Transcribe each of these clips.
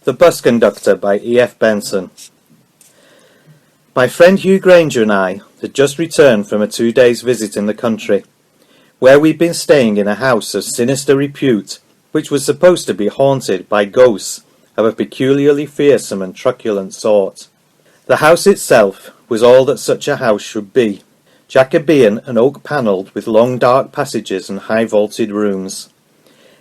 The Bus Conductor by E.F. Benson. My friend Hugh Granger and I had just returned from a 2 days visit in the country, where we'd been staying in a house of sinister repute, which was supposed to be haunted by ghosts of a peculiarly fearsome and truculent sort. The house itself was all that such a house should be, Jacobean and oak-panelled, with long dark passages and high-vaulted rooms.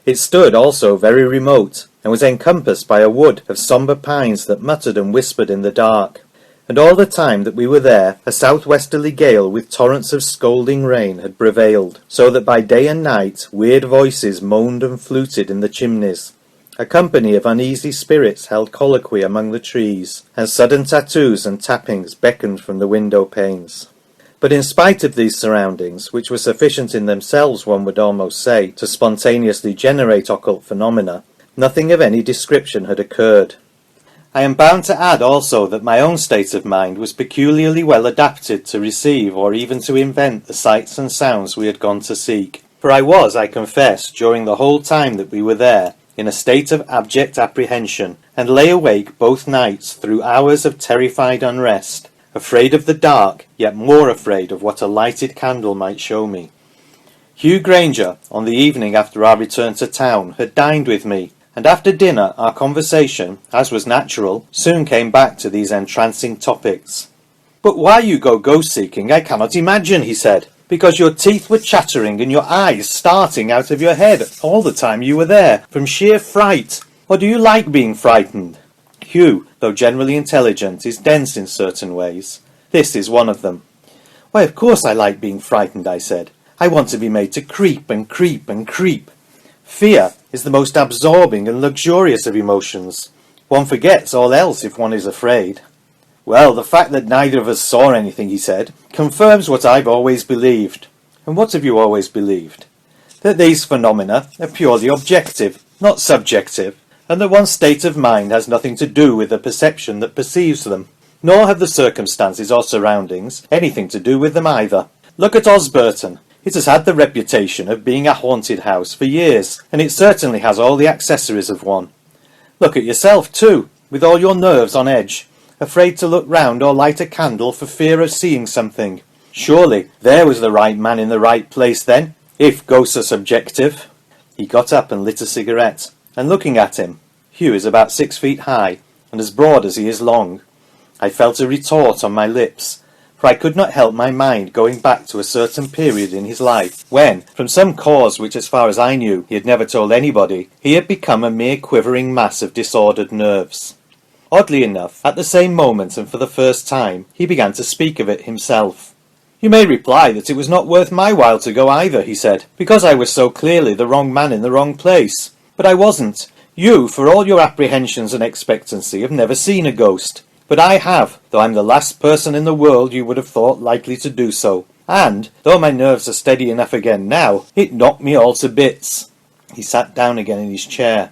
It stood also very remote, and was encompassed by a wood of sombre pines that muttered and whispered in the dark. And all the time that we were there, a southwesterly gale with torrents of scolding rain had prevailed, so that by day and night weird voices moaned and fluted in the chimneys. A company of uneasy spirits held colloquy among the trees, and sudden tattoos and tappings beckoned from the window panes. But in spite of these surroundings, which were sufficient in themselves, one would almost say, to spontaneously generate occult phenomena, nothing of any description had occurred. I am bound to add also that my own state of mind was peculiarly well adapted to receive or even to invent the sights and sounds we had gone to seek, for I was, I confess, during the whole time that we were there, in a state of abject apprehension, and lay awake both nights through hours of terrified unrest, afraid of the dark, yet more afraid of what a lighted candle might show me. Hugh Granger, on the evening after our return to town, had dined with me, and after dinner our conversation, as was natural, soon came back to these entrancing topics. "But why you go ghost-seeking I cannot imagine," he said, "because your teeth were chattering and your eyes starting out of your head all the time you were there, from sheer fright. Or do you like being frightened?" Hugh, though generally intelligent, is dense in certain ways. This is one of them. "Why, of course I like being frightened," I said. "I want to be made to creep and creep and creep. Fear is the most absorbing and luxurious of emotions. One forgets all else if one is afraid." "Well, the fact that neither of us saw anything," he said, "confirms what I've always believed." "And what have you always believed?" "That these phenomena are purely objective, not subjective, and that one's state of mind has nothing to do with the perception that perceives them. Nor have the circumstances or surroundings anything to do with them either. Look at Osburton. It has had the reputation of being a haunted house for years, and it certainly has all the accessories of one. Look at yourself, too, with all your nerves on edge, afraid to look round or light a candle for fear of seeing something. Surely there was the right man in the right place then, if ghosts are subjective." He got up and lit a cigarette, and looking at him, Hugh is about 6 feet high, and as broad as he is long, I felt a retort on my lips, for I could not help my mind going back to a certain period in his life, when, from some cause which as far as I knew he had never told anybody, he had become a mere quivering mass of disordered nerves. Oddly enough, at the same moment and for the first time, he began to speak of it himself. "You may reply that it was not worth my while to go either," he said, "because I was so clearly the wrong man in the wrong place. But I wasn't. You, for all your apprehensions and expectancy, have never seen a ghost. But I have, though I'm the last person in the world you would have thought likely to do so. And, though my nerves are steady enough again now, it knocked me all to bits." He sat down again in his chair.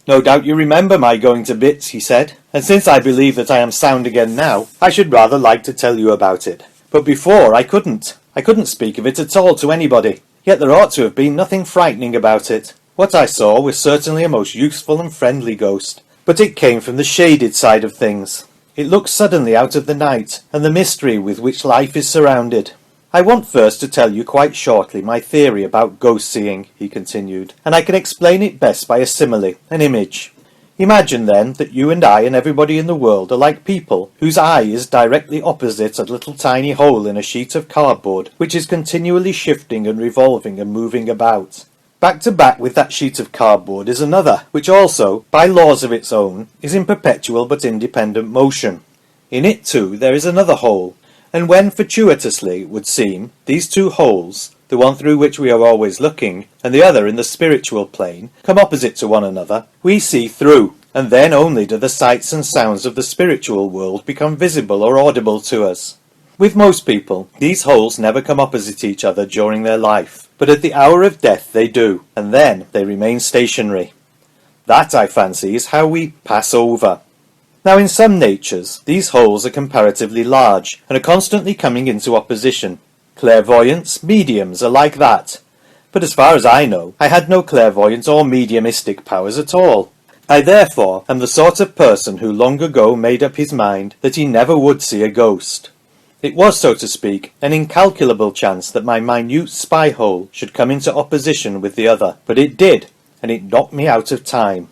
"No doubt you remember my going to bits," he said, "and since I believe that I am sound again now, I should rather like to tell you about it. But before I couldn't. I couldn't speak of it at all to anybody. Yet there ought to have been nothing frightening about it. What I saw was certainly a most useful and friendly ghost, but it came from the shaded side of things. It looks suddenly out of the night, and the mystery with which life is surrounded. I want first to tell you quite shortly my theory about ghost-seeing," he continued, "and I can explain it best by a simile, an image. Imagine, then, that you and I and everybody in the world are like people whose eye is directly opposite a little tiny hole in a sheet of cardboard which is continually shifting and revolving and moving about. Back to back with that sheet of cardboard is another, which also, by laws of its own, is in perpetual but independent motion. In it, too, there is another hole, and when fortuitously, it would seem, these two holes, the one through which we are always looking, and the other in the spiritual plane, come opposite to one another, we see through, and then only do the sights and sounds of the spiritual world become visible or audible to us. With most people, these holes never come opposite each other during their life, but at the hour of death they do, and then they remain stationary. That, I fancy, is how we pass over. Now, in some natures, these holes are comparatively large, and are constantly coming into opposition. Clairvoyants, mediums are like that. But as far as I know, I had no clairvoyant or mediumistic powers at all. I therefore am the sort of person who long ago made up his mind that he never would see a ghost. It was, so to speak, an incalculable chance that my minute spy-hole should come into opposition with the other, but it did, and it knocked me out of time.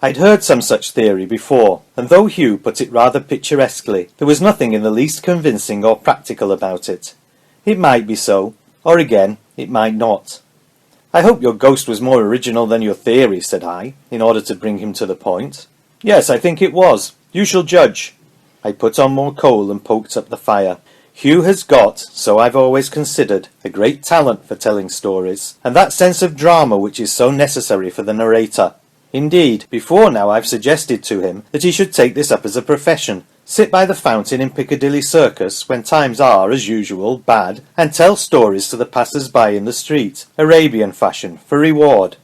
I'd heard some such theory before, and though Hugh put it rather picturesquely, there was nothing in the least convincing or practical about it. It might be so, or again, it might not. "I hope your ghost was more original than your theory," said I, in order to bring him to the point. "Yes, I think it was. You shall judge." I put on more coal and poked up the fire. Hugh has got, so I've always considered, a great talent for telling stories, and that sense of drama which is so necessary for the narrator. Indeed, before now I've suggested to him that he should take this up as a profession, sit by the fountain in Piccadilly Circus when times are, as usual, bad, and tell stories to the passers-by in the street, Arabian fashion, for reward.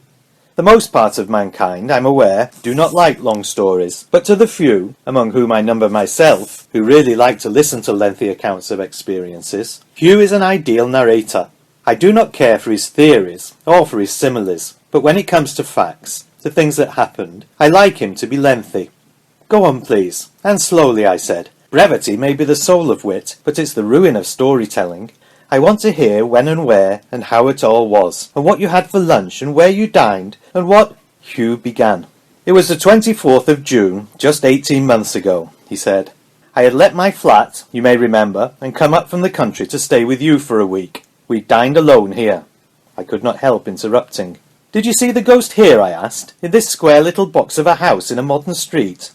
The most part of mankind, I'm aware, do not like long stories, but to the few, among whom I number myself, who really like to listen to lengthy accounts of experiences, Hugh is an ideal narrator. I do not care for his theories, or for his similes, but when it comes to facts, to things that happened, I like him to be lengthy. "Go on, please, and slowly," I said. "Brevity may be the soul of wit, but it's the ruin of storytelling. I want to hear when and where and how it all was, and what you had for lunch, and where you dined, and what—" Hugh began. "It was the 24th of June, just 18 months ago," he said. "I had let my flat, you may remember, and come up from the country to stay with you for a week. We dined alone here." I could not help interrupting. "Did you see the ghost here?" I asked, "in this square little box of a house in a modern street?"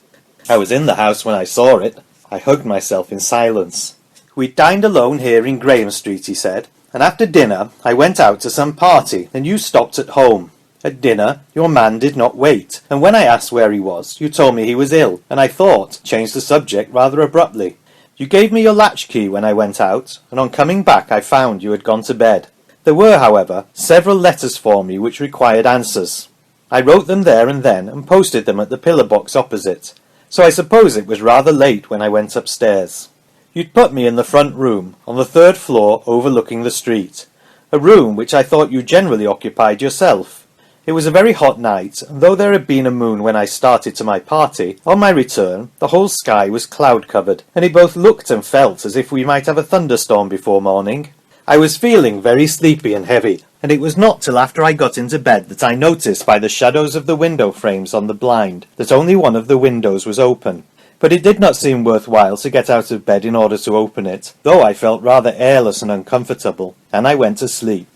"I was in the house when I saw it." I hugged myself in silence. "We dined alone here in Graham Street," he said, "and after dinner I went out to some party, and you stopped at home. At dinner your man did not wait, and when I asked where he was, you told me he was ill, and I thought, changed the subject rather abruptly. You gave me your latchkey when I went out, and on coming back I found you had gone to bed. There were, however, several letters for me which required answers. I wrote them there and then, and posted them at the pillar box opposite, so I suppose it was rather late when I went upstairs. You'd put me in the front room, on the 3rd floor overlooking the street, a room which I thought you generally occupied yourself. It was a very hot night, and though there had been a moon when I started to my party, on my return the whole sky was cloud-covered, and it both looked and felt as if we might have a thunderstorm before morning. I was feeling very sleepy and heavy, and it was not till after I got into bed that I noticed by the shadows of the window frames on the blind that only one of the windows was open. But it did not seem worthwhile to get out of bed in order to open it, though I felt rather airless and uncomfortable, and I went to sleep.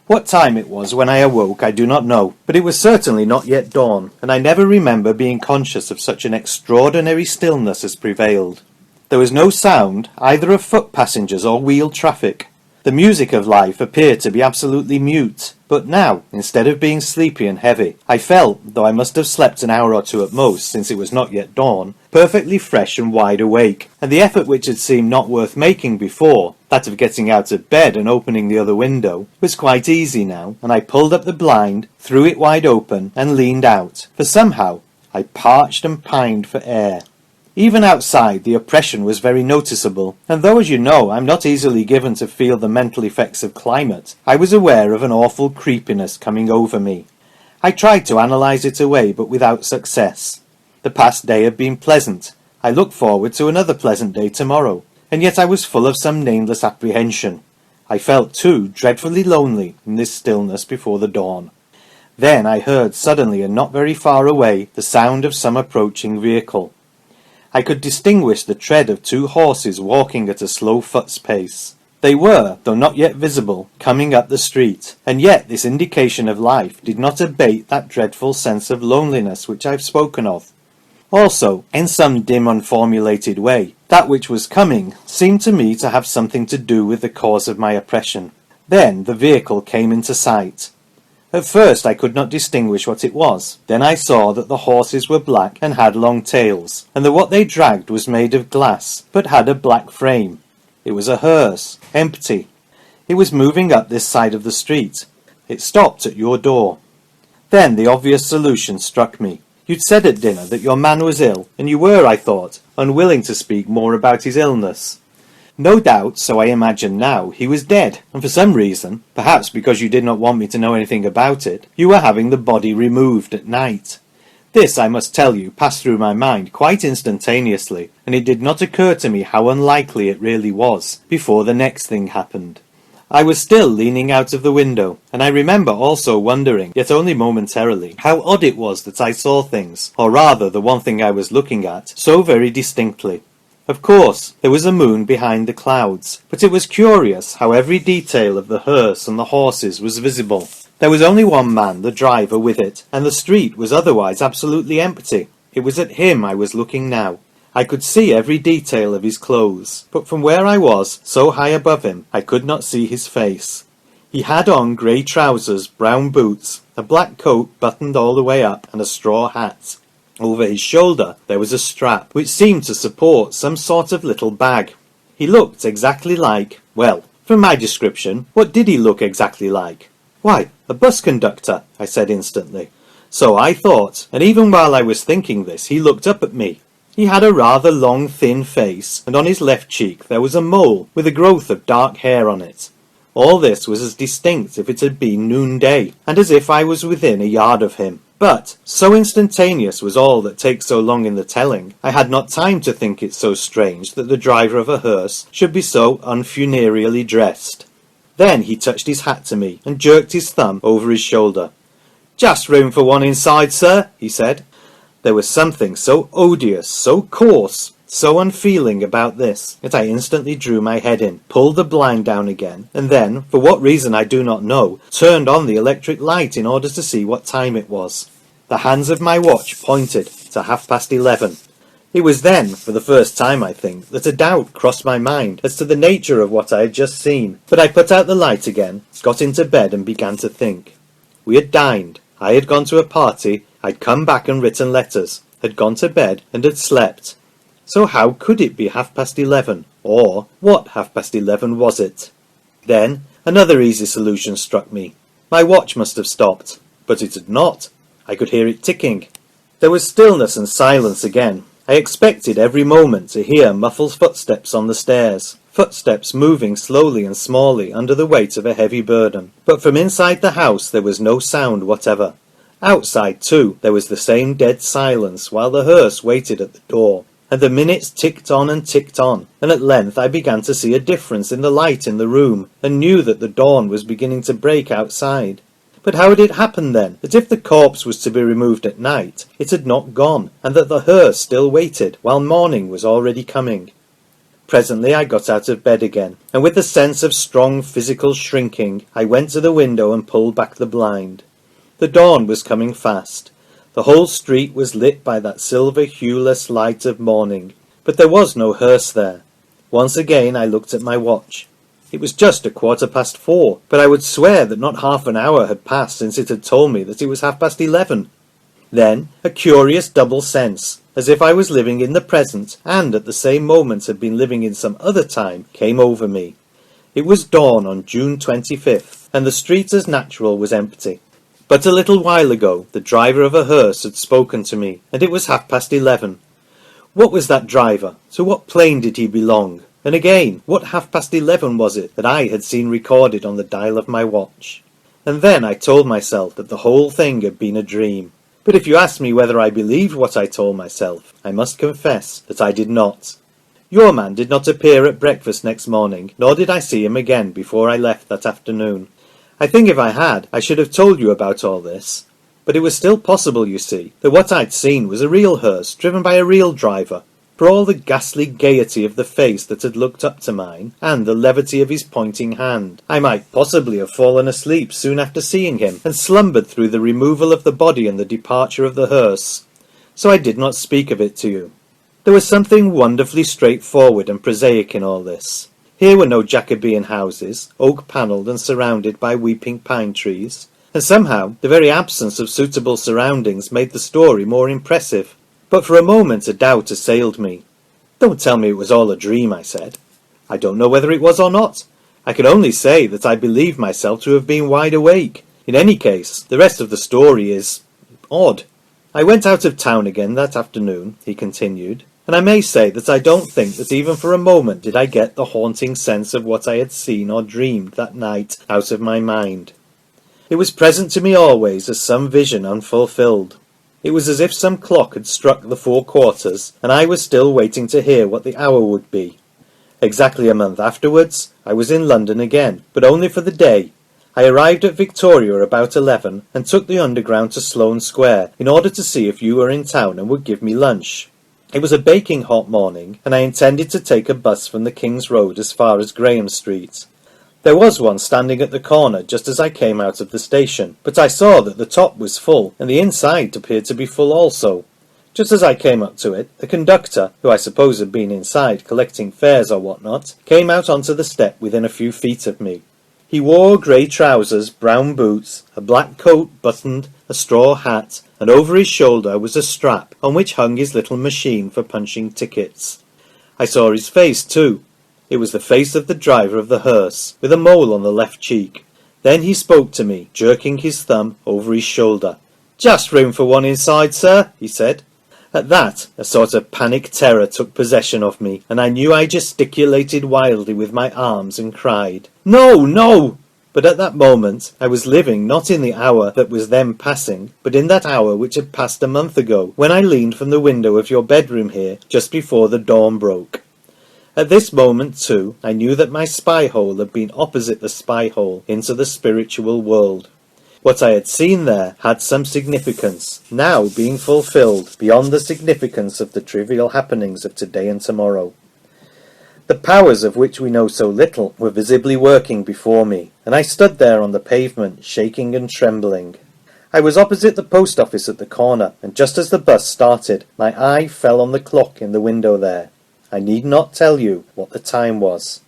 What time it was when I awoke I do not know, but it was certainly not yet dawn, and I never remember being conscious of such an extraordinary stillness as prevailed. There was no sound either of foot passengers or wheel traffic. The music of life appeared to be absolutely mute, but now, instead of being sleepy and heavy, I felt, though I must have slept an hour or two at most, since it was not yet dawn, perfectly fresh and wide awake, and the effort which had seemed not worth making before, that of getting out of bed and opening the other window, was quite easy now, and I pulled up the blind, threw it wide open, and leaned out, for somehow I parched and pined for air. Even outside the oppression was very noticeable, and though, as you know, I'm not easily given to feel the mental effects of climate, I was aware of an awful creepiness coming over me. I tried to analyse it away, but without success. The past day had been pleasant. I looked forward to another pleasant day tomorrow, and yet I was full of some nameless apprehension. I felt, too, dreadfully lonely in this stillness before the dawn. Then I heard suddenly and not very far away the sound of some approaching vehicle. I could distinguish the tread of 2 horses walking at a slow foot's pace. They were, though not yet visible, coming up the street, and yet this indication of life did not abate that dreadful sense of loneliness which I have spoken of. Also, in some dim unformulated way, that which was coming seemed to me to have something to do with the cause of my oppression. Then the vehicle came into sight. At first I could not distinguish what it was. Then I saw that the horses were black and had long tails, and that what they dragged was made of glass, but had a black frame. It was a hearse, empty. It was moving up this side of the street. It stopped at your door. Then the obvious solution struck me. You'd said at dinner that your man was ill, and you were, I thought, unwilling to speak more about his illness. No doubt, so I imagine now, he was dead, and for some reason, perhaps because you did not want me to know anything about it, you were having the body removed at night. This, I must tell you, passed through my mind quite instantaneously, and it did not occur to me how unlikely it really was, before the next thing happened. I was still leaning out of the window, and I remember also wondering, yet only momentarily, how odd it was that I saw things, or rather the one thing I was looking at, so very distinctly. Of course, there was a moon behind the clouds, but it was curious how every detail of the hearse and the horses was visible. There was only one man, the driver, with it, and the street was otherwise absolutely empty. It was at him I was looking now. I could see every detail of his clothes, but from where I was, so high above him, I could not see his face. He had on grey trousers, brown boots, a black coat buttoned all the way up, and a straw hat. Over his shoulder there was a strap, which seemed to support some sort of little bag. He looked exactly like... well, from my description, what did he look exactly like? Why, a bus conductor, I said instantly. So I thought, and even while I was thinking this, he looked up at me. He had a rather long, thin face, and on his left cheek there was a mole with a growth of dark hair on it. All this was as distinct if it had been noonday, and as if I was within a yard of him. But so instantaneous was all that takes so long in the telling, I had not time to think it so strange that the driver of a hearse should be so unfunereally dressed. Then he touched his hat to me, and jerked his thumb over his shoulder. "Just room for one inside, sir," he said. There was something so odious, so coarse, so unfeeling about this, that I instantly drew my head in, pulled the blind down again, and then, for what reason I do not know, turned on the electric light in order to see what time it was. The hands of my watch pointed to 11:30. It was then, for the first time I think, that a doubt crossed my mind as to the nature of what I had just seen, but I put out the light again, got into bed and began to think. We had dined, I had gone to a party, I'd come back and written letters, had gone to bed and had slept. So how could it be 11:30, or what 11:30 was it? Then another easy solution struck me. My watch must have stopped, but it had not. I could hear it ticking. There was stillness and silence again. I expected every moment to hear muffled footsteps on the stairs, footsteps moving slowly and smallly under the weight of a heavy burden. But from inside the house there was no sound whatever. Outside, too, there was the same dead silence while the hearse waited at the door. And the minutes ticked on, and at length I began to see a difference in the light in the room, and knew that the dawn was beginning to break outside. But how had it happened then, that if the corpse was to be removed at night, it had not gone, and that the hearse still waited, while morning was already coming? Presently I got out of bed again, and with the sense of strong physical shrinking, I went to the window and pulled back the blind. The dawn was coming fast. The whole street was lit by that silver hueless light of morning, but there was no hearse there. Once again I looked at my watch. It was just 4:15, but I would swear that not half an hour had passed since it had told me that it was 11:30. Then a curious double sense, as if I was living in the present and at the same moment had been living in some other time, came over me. It was dawn on June 25th, and the street as natural was empty. But a little while ago the driver of a hearse had spoken to me, and it was 11:30. What was that driver? To what plane did he belong? And again, what 11:30 was it that I had seen recorded on the dial of my watch? And then I told myself that the whole thing had been a dream. But if you ask me whether I believed what I told myself, I must confess that I did not. Your man did not appear at breakfast next morning, nor did I see him again before I left that afternoon. I think if I had, I should have told you about all this. But it was still possible, you see, that what I'd seen was a real hearse, driven by a real driver. For all the ghastly gaiety of the face that had looked up to mine, and the levity of his pointing hand, I might possibly have fallen asleep soon after seeing him, and slumbered through the removal of the body and the departure of the hearse. So I did not speak of it to you. There was something wonderfully straightforward and prosaic in all this. Here were no Jacobean houses, oak-panelled and surrounded by weeping pine trees, and somehow the very absence of suitable surroundings made the story more impressive. But for a moment a doubt assailed me. "Don't tell me it was all a dream," I said. "I don't know whether it was or not. I can only say that I believe myself to have been wide awake. In any case, the rest of the story is... odd. I went out of town again that afternoon," he continued, "and I may say that I don't think that even for a moment did I get the haunting sense of what I had seen or dreamed that night out of my mind. It was present to me always as some vision unfulfilled. It was as if some clock had struck the 4 quarters, and I was still waiting to hear what the hour would be. Exactly a month afterwards, I was in London again, but only for the day. I arrived at Victoria about 11 and took the Underground to Sloane Square in order to see if you were in town and would give me lunch. It was a baking hot morning, and I intended to take a bus from the King's Road as far as Graham Street. There was one standing at the corner just as I came out of the station, but I saw that the top was full, and the inside appeared to be full also. Just as I came up to it, the conductor, who I suppose had been inside collecting fares or what-not, came out onto the step within a few feet of me. He wore grey trousers, brown boots, a black coat buttoned, a straw hat, and over his shoulder was a strap on which hung his little machine for punching tickets. I saw his face too. It was the face of the driver of the hearse, with a mole on the left cheek. Then he spoke to me, jerking his thumb over his shoulder. "Just room for one inside, sir," he said. At that, a sort of panic terror took possession of me, and I knew I gesticulated wildly with my arms and cried, "No, no!" But at that moment I was living not in the hour that was then passing, but in that hour which had passed a month ago, when I leaned from the window of your bedroom here just before the dawn broke. At this moment, too, I knew that my spy-hole had been opposite the spy-hole into the spiritual world. What I had seen there had some significance, now being fulfilled beyond the significance of the trivial happenings of today and tomorrow. The powers of which we know so little were visibly working before me, and I stood there on the pavement, shaking and trembling. I was opposite the post office at the corner, and just as the bus started, my eye fell on the clock in the window there. I need not tell you what the time was.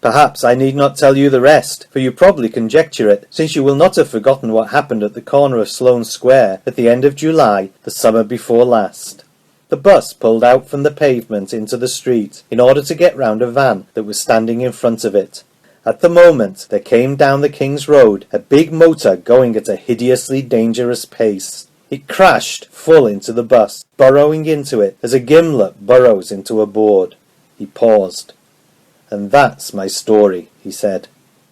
Perhaps I need not tell you the rest, for you probably conjecture it, since you will not have forgotten what happened at the corner of Sloane Square at the end of July, the summer before last. The bus pulled out from the pavement into the street in order to get round a van that was standing in front of it. At the moment there came down the King's Road a big motor going at a hideously dangerous pace. It crashed full into the bus, burrowing into it as a gimlet burrows into a board. He paused. "And that's my story," he said.